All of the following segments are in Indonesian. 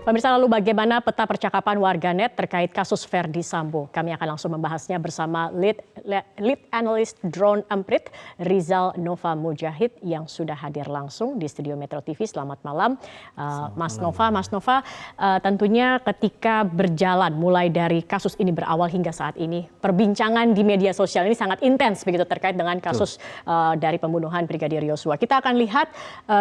Pemirsa, lalu bagaimana peta percakapan warganet terkait kasus Ferdy Sambo? Kami akan langsung membahasnya bersama lead analyst Drone Emprit, Rizal Nova Mujahid yang sudah hadir langsung di studio Metro TV. Selamat malam, Mas Nova. Mas Nova, tentunya ketika berjalan mulai dari kasus ini berawal hingga saat ini, perbincangan di media sosial ini sangat intens begitu terkait dengan kasus dari pembunuhan Brigadir Yosua. Kita akan lihat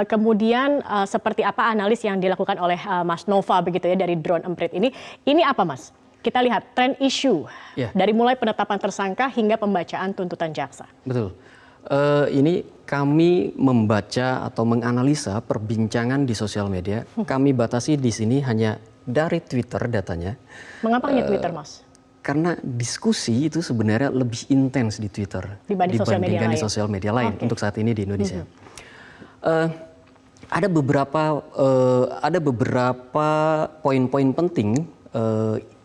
kemudian seperti apa analis yang dilakukan oleh Mas Nova begitu ya dari Drone Emprit ini. Ini apa, Mas? Kita lihat tren isu dari mulai penetapan tersangka hingga pembacaan tuntutan jaksa. Betul. Ini kami membaca atau menganalisa perbincangan di sosial media. Kami batasi di sini hanya dari Twitter datanya. Mengapa hanya Twitter, Mas? Karena diskusi itu sebenarnya lebih intens di Twitter dibandingkan di sosial media lain untuk saat ini di Indonesia. Ada beberapa poin-poin penting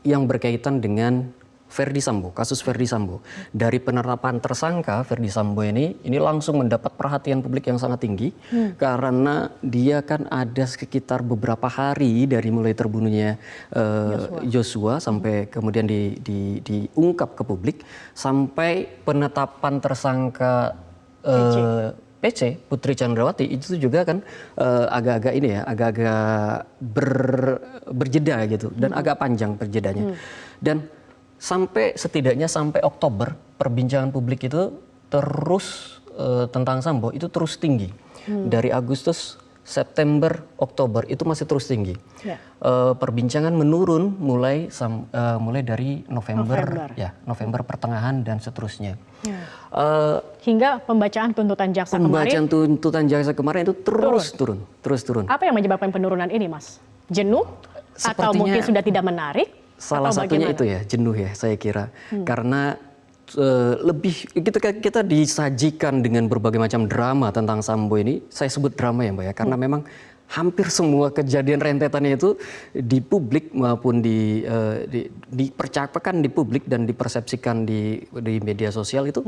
yang berkaitan dengan Ferdy Sambo, kasus Ferdy Sambo. Dari penetapan tersangka Ferdy Sambo ini langsung mendapat perhatian publik yang sangat tinggi karena dia kan ada sekitar beberapa hari dari mulai terbunuhnya Yosua sampai kemudian diungkap ke publik sampai penetapan tersangka PC Putri Chandrawati itu juga kan agak-agak berjeda gitu dan agak panjang perjedanya. Dan setidaknya sampai Oktober perbincangan publik itu terus tentang Sambo itu terus tinggi. Dari Agustus, September, Oktober itu masih terus tinggi. Perbincangan menurun mulai dari November pertengahan dan seterusnya. Hingga pembacaan tuntutan jaksa kemarin. Pembacaan tuntutan jaksa kemarin itu terus turun. Apa yang menyebabkan penurunan ini, Mas? Jenuh? Atau mungkin sudah tidak menarik? Salah satunya itu ya, jenuh ya saya kira. Karena kita disajikan dengan berbagai macam drama tentang Sambo ini. Saya sebut drama ya Mbak ya, karena memang hampir semua kejadian rentetannya itu di publik maupun dipercakapan di publik dan dipersepsikan di media sosial itu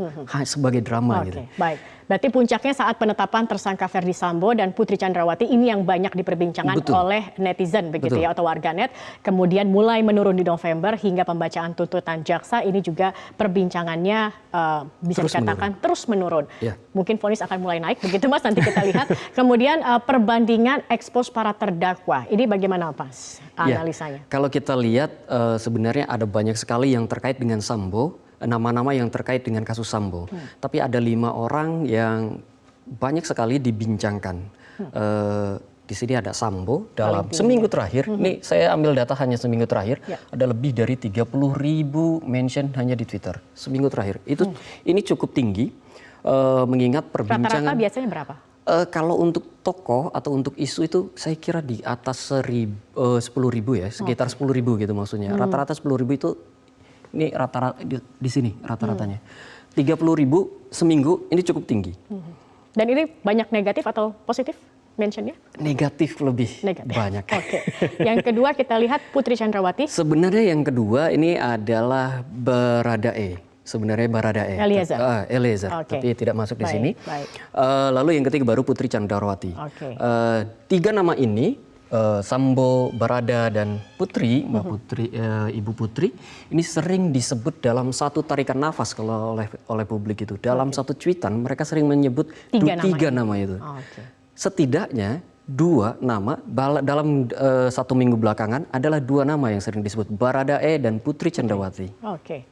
sebagai drama gitu. Baik. Berarti puncaknya saat penetapan tersangka Ferdy Sambo dan Putri Chandrawati ini yang banyak diperbincangkan oleh netizen begitu ya atau warganet. Kemudian mulai menurun di November hingga pembacaan tuntutan jaksa ini juga perbincangannya bisa dikatakan terus menurun. Mungkin vonis akan mulai naik begitu Mas, nanti kita lihat. Kemudian perbandingan ekspos para terdakwa. Ini bagaimana Mas analisanya? Kalau kita lihat sebenarnya ada banyak sekali yang terkait dengan Sambo. Nama-nama yang terkait dengan kasus Sambo. Tapi ada 5 orang yang banyak sekali dibincangkan. Di sini ada Sambo dalam seminggu terakhir. Ini saya ambil data hanya seminggu terakhir. Ada lebih dari 30.000 mention hanya di Twitter. Seminggu terakhir. Ini cukup tinggi mengingat perbincangan. Rata-rata biasanya berapa? Kalau untuk tokoh atau untuk isu itu saya kira di atas 10.000 ya. Sekitar 10.000 gitu maksudnya. Rata-rata 10.000 itu ini rata-rata di sini rata-ratanya 30.000 seminggu, ini cukup tinggi. Dan ini banyak negatif atau positif mentionnya? Negatif lebih banyak. Yang kedua kita lihat Putri Chandrawati. Sebenarnya yang kedua ini adalah Baradae. Sebenarnya Baradae. Eliezer. Tapi tidak masuk di sini. Lalu yang ketiga baru Putri Chandrawati. 3 nama ini. Sambo, Barada, dan Putri, Ibu Putri, ini sering disebut dalam satu tarikan nafas kalau oleh publik itu. Dalam satu cuitan mereka sering menyebut tiga nama itu. Setidaknya 2 nama dalam 1 minggu belakangan adalah 2 nama yang sering disebut, Baradae dan Putri Chandrawati.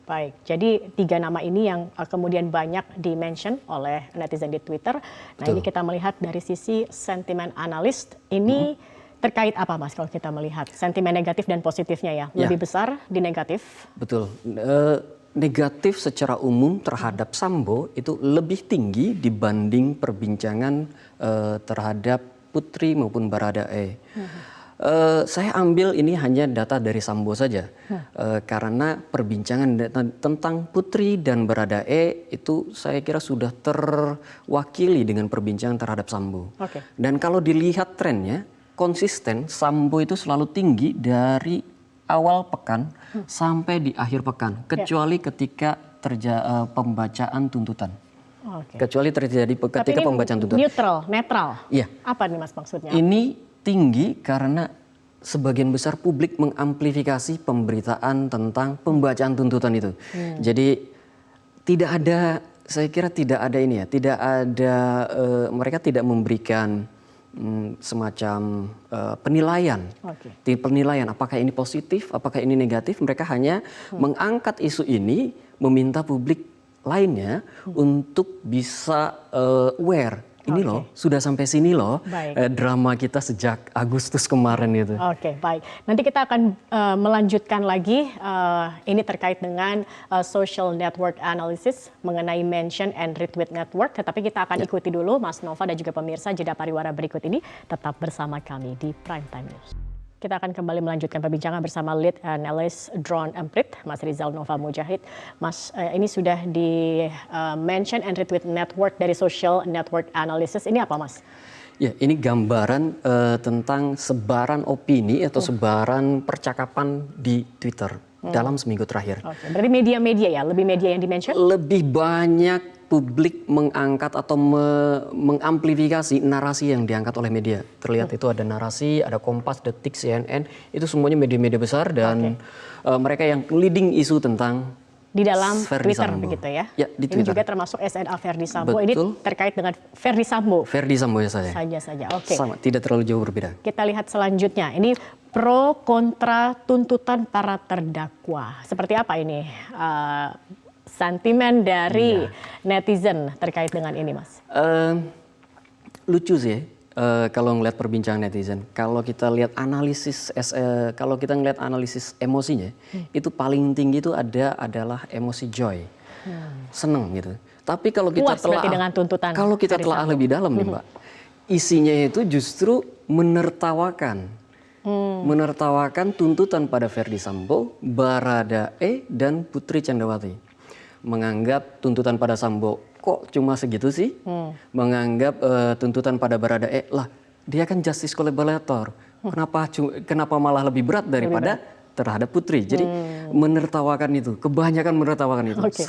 Baik. Jadi 3 nama ini yang kemudian banyak di-mention oleh netizen di Twitter. Nah ini kita melihat dari sisi sentimen analis ini. Terkait apa Mas kalau kita melihat sentimen negatif dan positifnya ya? Lebih besar di negatif? Betul. Negatif secara umum terhadap Sambo itu lebih tinggi dibanding perbincangan terhadap Putri maupun Baradae. Saya ambil ini hanya data dari Sambo saja. Karena perbincangan tentang Putri dan Baradae itu saya kira sudah terwakili dengan perbincangan terhadap Sambo. Dan kalau dilihat trennya, konsisten Sambo itu selalu tinggi dari awal pekan sampai di akhir pekan, kecuali ketika pembacaan tuntutan. Kecuali terjadi ketika pembacaan tuntutan. Netral. Iya. Apa nih Mas maksudnya? Ini tinggi karena sebagian besar publik mengamplifikasi pemberitaan tentang pembacaan tuntutan itu. Jadi tidak ada, saya kira tidak ada ini ya, tidak ada, mereka tidak memberikan semacam penilaian. Penilaian apakah ini positif, apakah ini negatif. Mereka hanya mengangkat isu ini, meminta publik lainnya untuk bisa aware. Ini loh, sudah sampai sini loh drama kita sejak Agustus kemarin itu. Oke, baik. Nanti kita akan melanjutkan lagi ini terkait dengan social network analysis mengenai mention and retweet network. Tetapi kita akan ikuti dulu Mas Nova dan juga pemirsa jeda pariwara berikut ini. Tetap bersama kami di Prime Time News. Kita akan kembali melanjutkan perbincangan bersama Lead Analyst Drone Emprit, Mas Rizal Nova Mujahid. Mas, ini sudah di mention and retweet network dari social network analysis. Ini apa, Mas? Ya, ini gambaran tentang sebaran opini atau sebaran percakapan di Twitter dalam seminggu terakhir. Oke, berarti media-media ya, lebih media yang di-mention? Lebih banyak publik mengangkat atau mengamplifikasi narasi yang diangkat oleh media. Terlihat itu ada narasi, ada Kompas, Detik, CNN, itu semuanya media-media besar dan mereka yang leading isu tentang di dalam Verdi Twitter Sambo. Begitu ya? Ya, di Ini Twitter. juga termasuk SNA Verdi Sambo. Betul. Ini terkait dengan Verdi Sambo. Verdi Sambo ya saya. Saja. Oke. Sama, tidak terlalu jauh berbeda. Kita lihat selanjutnya. Ini pro kontra tuntutan para terdakwa. Seperti apa ini sentimen dari netizen terkait dengan ini, Mas? Lucu sih kalau ngeliat perbincangan netizen. Kalau kita lihat analisis, kalau kita ngeliat analisis emosinya, itu paling tinggi itu adalah emosi joy, seneng gitu. Tapi kalau kita telah lebih dalam nih Mbak, isinya itu justru menertawakan. Menertawakan tuntutan pada Verdi Sambo, Baradae, dan Putri Candrawati. Menganggap tuntutan pada Sambo kok cuma segitu sih? Menganggap tuntutan pada Baradae, lah dia kan justice collaborator. Kenapa malah lebih berat daripada terhadap Putri? Jadi menertawakan itu, kebanyakan menertawakan itu. Oke.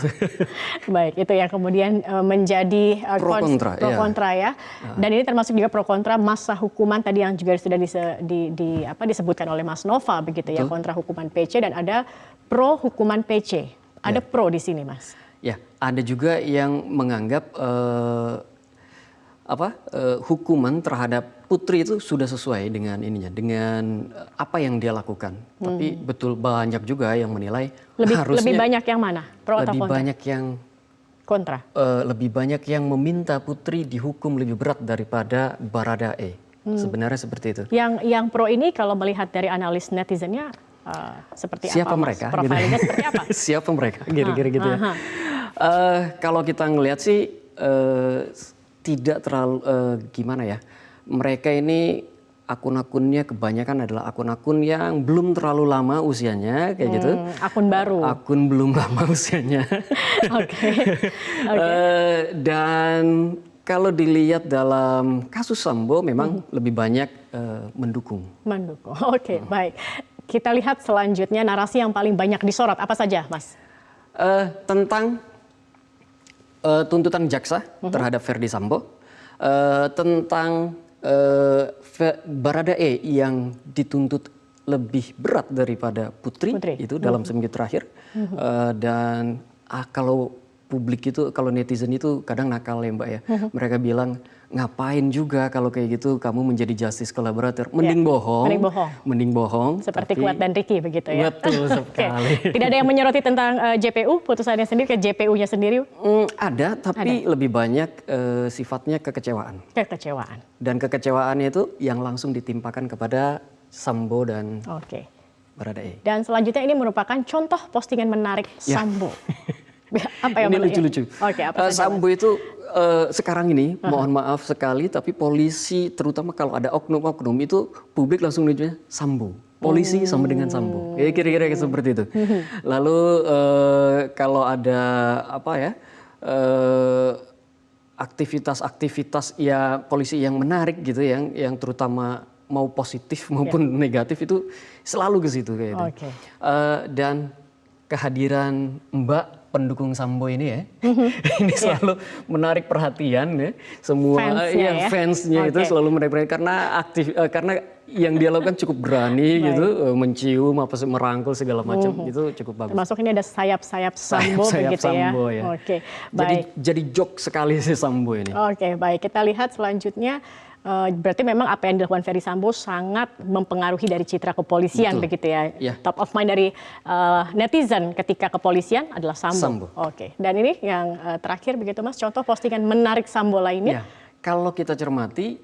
Baik, itu yang kemudian menjadi pro kontra ya. Dan ini termasuk juga pro kontra masa hukuman tadi yang juga sudah disebutkan oleh Mas Nova begitu ya, kontra hukuman PC dan ada pro hukuman PC. Ada pro di sini, Mas. Ya, ada juga yang menganggap hukuman terhadap Putri itu sudah sesuai dengan ininya, dengan apa yang dia lakukan. Tapi betul banyak juga yang menilai harusnya lebih banyak yang mana? Pro atau kontra? Lebih banyak yang kontra. Lebih banyak yang meminta Putri dihukum lebih berat daripada Baradae. Sebenarnya seperti itu. Yang pro ini kalau melihat dari analis netizennya seperti siapa apa? Mereka? Profilingnya seperti apa? Siapa mereka? Kira-kira gitu ya. Kalau kita ngelihat sih tidak terlalu gimana ya. Mereka ini akun-akunnya kebanyakan adalah akun-akun yang belum terlalu lama usianya kayak gitu. Akun baru. Akun belum lama usianya. Oke. Dan kalau dilihat dalam kasus Sambo memang lebih banyak mendukung. Oke, baik. Kita lihat selanjutnya narasi yang paling banyak disorot apa saja, Mas? Tentang tuntutan jaksa terhadap Verdi Sambo, tentang Baradae yang dituntut lebih berat daripada Putri. Itu dalam seminggu terakhir, dan kalau publik itu, kalau netizen itu kadang nakal ya Mbak ya, mereka bilang ngapain juga kalau kayak gitu kamu menjadi justice collaborator, mending bohong. Seperti Kuat dan Ricky begitu ya. Betul sekali. Tidak ada yang menyoroti tentang JPU putusannya sendiri, ke JPU-nya sendiri? Ada, tapi lebih banyak sifatnya kekecewaan. Dan kekecewaannya itu yang langsung ditimpakan kepada Sambo dan Baradae. Dan selanjutnya ini merupakan contoh postingan menarik Sambo. Apa yang ini lucu-lucu. Sambo itu sekarang ini mohon maaf sekali, tapi polisi terutama kalau ada oknum-oknum itu publik langsung nunjuknya Sambo. Polisi sama dengan Sambo. Ya, kira-kira seperti itu. Lalu kalau ada aktivitas-aktivitas ya polisi yang menarik gitu, yang terutama mau positif maupun negatif itu selalu ke situ kayak gitu. Dan kehadiran Mbak pendukung Sambo ini ya, ini selalu menarik perhatian ya. Semua Fansnya ya? fansnya itu Oke. selalu menarik perhatian karena yang dia lakukan cukup berani gitu, mencium apa merangkul segala macam itu cukup bagus. Termasuk ini ada sayap-sayap Sambo Sayap begitu Sambo, ya. ya. Oke, baik. Jadi joke sekali sih Sambo ini. Oke, baik. Kita lihat selanjutnya. Berarti memang apa yang dilakukan Ferdy Sambo sangat mempengaruhi dari citra kepolisian. Betul. Begitu ya. Ya. Top of mind dari netizen ketika kepolisian adalah Sambo. Sambo. Oke. Dan ini yang terakhir begitu Mas, contoh postingan menarik Sambo lainnya. Ya, kalau kita cermati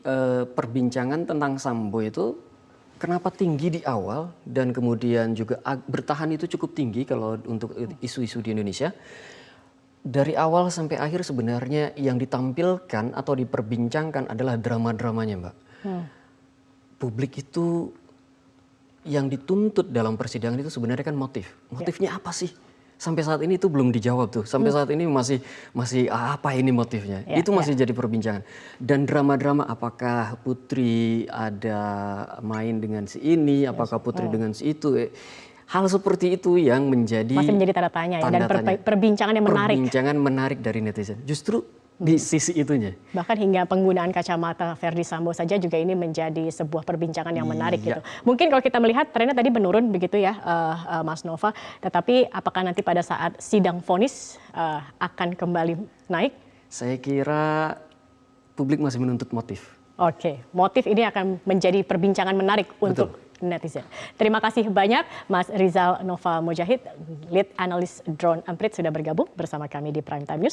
perbincangan tentang Sambo itu kenapa tinggi di awal dan kemudian juga bertahan itu cukup tinggi kalau untuk isu-isu di Indonesia. Dari awal sampai akhir sebenarnya yang ditampilkan atau diperbincangkan adalah drama-dramanya, Mbak. Publik itu yang dituntut dalam persidangan itu sebenarnya kan motif. Motifnya apa sih? Sampai saat ini itu belum dijawab tuh. Sampai saat ini masih apa ini motifnya? Itu masih jadi perbincangan. Dan drama-drama apakah Putri ada main dengan si ini, apakah Putri dengan si itu? Hal seperti itu yang Masih menjadi tanda tanya ya, dan perbincangan yang menarik. Perbincangan menarik dari netizen. Justru di sisi itunya. Bahkan hingga penggunaan kacamata Ferdy Sambo saja juga ini menjadi sebuah perbincangan yang menarik gitu. Mungkin kalau kita melihat trennya tadi menurun begitu ya, Mas Nova. Tetapi apakah nanti pada saat sidang vonis akan kembali naik? Saya kira publik masih menuntut motif. Oke, motif ini akan menjadi perbincangan menarik untuk netizen. Terima kasih banyak Mas Rizal Nova Mujahid, Lead Analyst Drone Emprit sudah bergabung bersama kami di Prime Time News.